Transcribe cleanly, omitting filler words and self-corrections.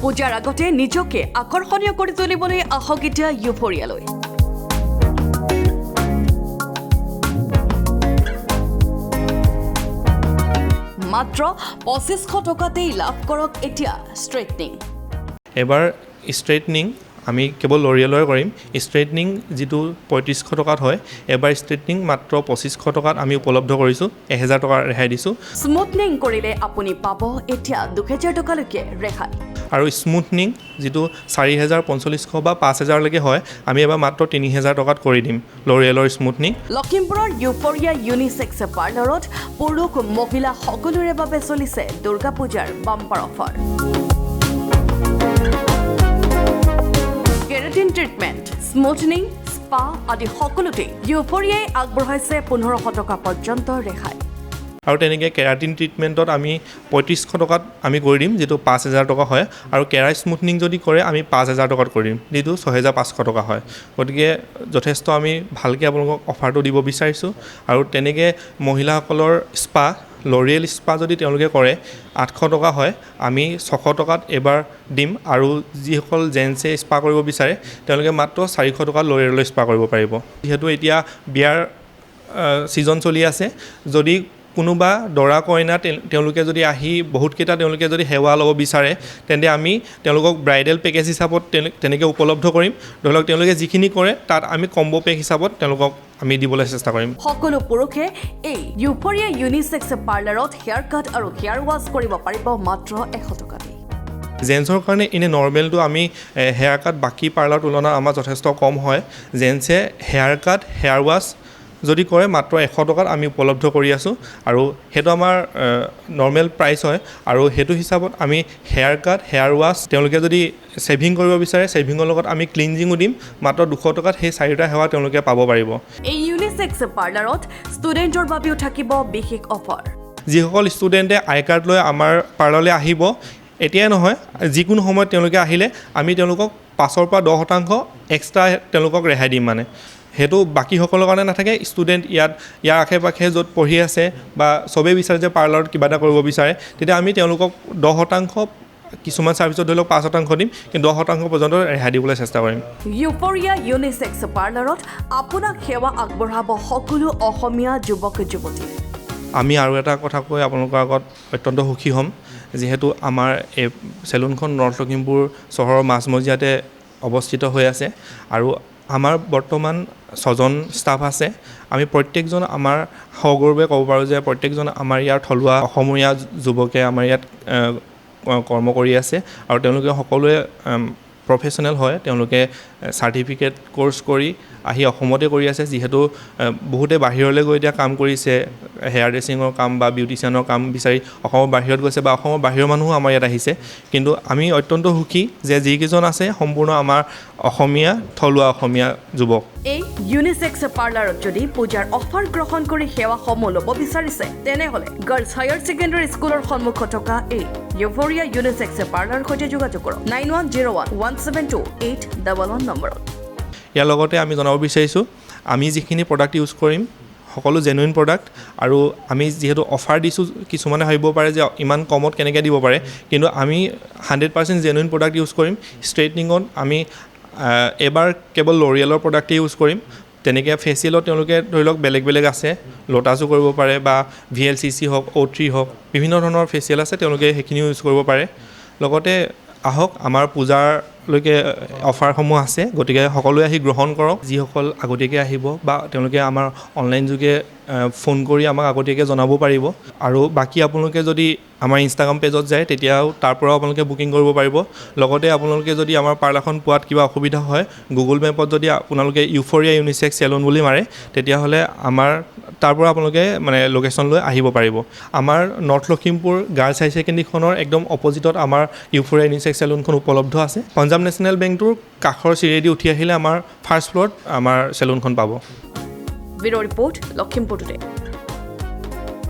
পূজাৰ আগতে নিজকে আকৰ্ষণীয় কৰি তুলিবলৈ আহক এতিয়া ইউফৰিয়ালৈ। মাত্ৰ 2500 টকাতেই লাভ কৰক এতিয়া ষ্ট্ৰেইটনিং। এবাৰ ষ্ট্ৰেইটনিং আমি কেৱল লৰিয়েলৰ কৰিম। ষ্ট্ৰেইটনিং যিটো 3500 টকাত হয়, এবাৰ ষ্ট্ৰেইটনিং মাত্ৰ 2500 টকাত আমি উপলব্ধ কৰিছোঁ। 1000 টকা ৰেহাই দিছোঁ। স্মুথনিং কৰিলে আপুনি পাব এতিয়া 2000 টকালৈকে ৰেহাই। আৰু স্মুথনিং যিটো 4000, 4500 বা 5000 লৈকে হয়, আমি এবাৰ মাত্ৰ 3000 টকাত কৰি দিম লৰিয়েলৰ স্মুথনিং। লখিমপুৰৰ ইউফৰিয়া ইউনিছেক্স পাৰ্লাৰত পুৰুষ মহিলা সকলোৰে বাবে চলিছে দুৰ্গা পূজাৰ bumper offer. Keratin treatment, smoothening, spa আদি সকলোতে ইউফৰিয়াই আগবঢ়াইছে 1500 টকা পৰ্যন্ত ৰেহাই। আৰু তেনেকৈ কেৰাটিন ট্ৰিটমেণ্টত আমি 3500 টকাত আমি কৰি দিম, যিটো 5000 টকা হয়। আৰু কেৰা স্মুথনিং যদি কৰে আমি 5000 টকাত কৰি দিম, যিটো 6500 টকা হয়। গতিকে যথেষ্ট আমি ভালকৈ আপোনালোকক অফাৰটো দিব বিচাৰিছোঁ। আৰু তেনেকৈ মহিলাসকলৰ স্পা, লৰিয়েল স্পা যদি তেওঁলোকে কৰে 800 টকা হয়, আমি 600 টকাত এবাৰ দিম। আৰু যিসকল জেণ্টছে স্পা কৰিব বিচাৰে তেওঁলোকে মাত্ৰ 400 টকাত লৰিয়েলৰ স্পা কৰিব পাৰিব। যিহেতু এতিয়া বিয়াৰ ছিজন চলি আছে, যদি কোনোবা দৰা কইনা তেওঁলোকে যদি আহি বহুতকেইটা তেওঁলোকে যদি সেৱা ল'ব বিচাৰে, তেন্তে আমি তেওঁলোকক ব্ৰাইডেল পেকেজ হিচাপত তেনেকৈ উপলব্ধ কৰিম। ধৰি লওক তেওঁলোকে যিখিনি কৰে তাত আমি কম্বো পেক হিচাপত তেওঁলোকক আমি দিবলৈ চেষ্টা কৰিম। সকলো পুৰুষে এই ইউফৰিয়া ইউনিছেক্স পাৰ্লাৰত হেয়াৰ কাট আৰু হেয়াৰ ৱাছ কৰিব পাৰিব মাত্ৰ 100 টকাতে। জেন্টছৰ কাৰণে এনে নৰ্মেলটো আমি হেয়াৰ কাট বাকী পাৰ্লাৰ তুলনাত আমাৰ যথেষ্ট কম হয়। জেন্টছে হেয়াৰ কাট, হেয়াৰ ৱাছ যদি কৰে মাত্ৰ 100 টকাত আমি উপলব্ধ কৰি আছোঁ। আৰু সেইটো আমাৰ নৰ্মেল প্ৰাইচ হয়। আৰু সেইটো হিচাপত আমি হেয়াৰ কাট, হেয়াৰ ৱাছ, তেওঁলোকে যদি ছেভিং কৰিব বিচাৰে ছেভিঙৰ লগত আমি ক্লিনজিঙো দিম। মাত্ৰ 200 টকাত সেই 4টা সেৱা তেওঁলোকে পাব পাৰিব। এই ইউনিছেক্স পাৰ্লাৰত ষ্টুডেণ্টৰ বাবেও থাকিব বিশেষ অফাৰ। যিসকল ষ্টুডেণ্টে আই কাৰ্ড লৈ আমাৰ পাৰ্লাৰলৈ আহিব, এতিয়াই নহয় যিকোনো সময়ত তেওঁলোকে আহিলে আমি তেওঁলোকক 5% পৰা 10% এক্সট্ৰা তেওঁলোকক ৰেহাই দিম। মানে সেইটো বাকীসকলৰ কাৰণে নাথাকে। ষ্টুডেণ্ট ইয়াৰ আশে পাশে য'ত পঢ়ি আছে বা চবেই বিচাৰে যে পাৰ্লাৰত কিবা এটা কৰিব বিচাৰে, তেতিয়া আমি তেওঁলোকক 10%, কিছুমান ছাৰ্ভিচত ধৰি লওক 5% দিম, কিন্তু 10% পৰ্যন্ত ৰেহাই দিবলৈ চেষ্টা কৰিম। ইউফৰিয়া ইউনিছেক্স পাৰ্লাৰত আপোনাক সেৱা আগবঢ়াব সকলো অসমীয়া যুৱক যুৱতী। আমি আৰু এটা কথা কৈ আপোনালোকৰ আগত অত্যন্ত সুখী হ'ম, যিহেতু আমাৰ এই চেলুনখন নৰ্থ লখিমপুৰ চহৰৰ মাজমজিয়াতে অৱস্থিত হৈ আছে। আৰু আমাৰ বৰ্তমান 6জন ষ্টাফ আছে। আমি প্ৰত্যেকজন আমাৰ সগৌৰৱে ক'ব পাৰোঁ যে প্ৰত্যেকজন আমাৰ ইয়াৰ থলুৱা অসমীয়া যুৱকে আমাৰ ইয়াত কৰ্ম কৰি আছে। আৰু তেওঁলোকে সকলোৱে প্ৰফেশ্যনেল হয়। তেওঁলোকে চাৰ্টিফিকেট ক'ৰ্চ কৰি আহি অসমতে কৰি আছে। যিহেতু বহুতে বাহিৰলৈ গৈ এতিয়া কাম কৰিছে, হেয়াৰ ড্ৰেছিঙৰ কাম বা বিউটিচিয়ানৰ কাম বিচাৰি অসমৰ বাহিৰত গৈছে বা অসমৰ বাহিৰৰ মানুহো আমাৰ ইয়াত আহিছে। কিন্তু আমি অত্যন্ত সুখী যে যিকেইজন আছে সম্পূৰ্ণ আমাৰ অসমীয়া, থলুৱা অসমীয়া যুৱক। এই ইউনিছেক্স পাৰ্লাৰত যদি পূজাৰ অফাৰ গ্ৰহণ কৰি সেৱাসমূহ ল'ব বিচাৰিছে, তেনেহ'লে গাৰ্লছ হায়াৰ ছেকেণ্ডেৰী স্কুলৰ সন্মুখত থকা এই ইউফৰিয়া ইউনিছেক্স পাৰ্লাৰৰ সৈতে যোগাযোগ কৰক 9101172811 নম্বৰত। ইয়াৰ লগতে আমি জনাব বিচাৰিছোঁ, আমি যিখিনি প্ৰডাক্ট ইউজ কৰিম সকলো জেনুইন প্ৰডাক্ট। আৰু আমি যিহেতু অফাৰ দিছোঁ, কিছুমানে ভাবিব পাৰে যে ইমান কমত কেনেকৈ দিব পাৰে, কিন্তু আমি 100% জেনুইন প্ৰডাক্ট ইউজ কৰিম। ষ্ট্ৰেইটনিঙত আমি এবাৰ কেৱল লৰিয়েলৰ প্ৰডাক্টেই ইউজ কৰিম। তেনেকৈ ফেচিয়েলত তেওঁলোকে ধৰি লওক বেলেগ বেলেগ আছে, লোটাছো কৰিব পাৰে বা VLCC হওক, O3 হওক, বিভিন্ন ধৰণৰ ফেচিয়েল আছে, তেওঁলোকে সেইখিনিও ইউজ কৰিব পাৰে। লগতে আহক, আমাৰ পূজাৰলৈকে অফাৰসমূহ আছে, গতিকে সকলোৱে আহি গ্ৰহণ কৰক। যিসকল আগতীয়াকৈ আহিব বা তেওঁলোকে আমাৰ অনলাইন যোগে ফোন কৰি আমাক আগতীয়াকৈ জনাব পাৰিব। আৰু বাকী আপোনালোকে যদি আমাৰ ইনষ্টাগ্ৰাম পেজত যায় তেতিয়াও তাৰ পৰাও আপোনালোকে বুকিং কৰিব পাৰিব। লগতে আপোনালোকে যদি আমাৰ পাৰ্লাৰখন পোৱাত কিবা অসুবিধা হয়, গুগল মেপত যদি আপোনালোকে ইউফৰিয়া ইউনিছেক্স চেলুন বুলি মাৰে, তেতিয়াহ'লে আমাৰ তাৰ পৰা আপোনালোকে লোকেশ্যন লৈ আহিব পাৰিব। আমাৰ নৰ্থ লখিমপুৰ গাৰ্লছ হাই ছেকেণ্ডেৰীখনৰ একদম অপজিটত আমাৰ ইউফৰিয়া ইউনিছেক্স চেলুনখন উপলব্ধ আছে। পাঞ্জাৱ নেশ্যনেল বেংকটোৰ কাষৰ চিৰিয়েদি উঠি আহিলে আমাৰ ফাৰ্ষ্ট ফ্ল'ৰত আমাৰ চেলুনখন পাব। Bureau' report, Lakhimpur today.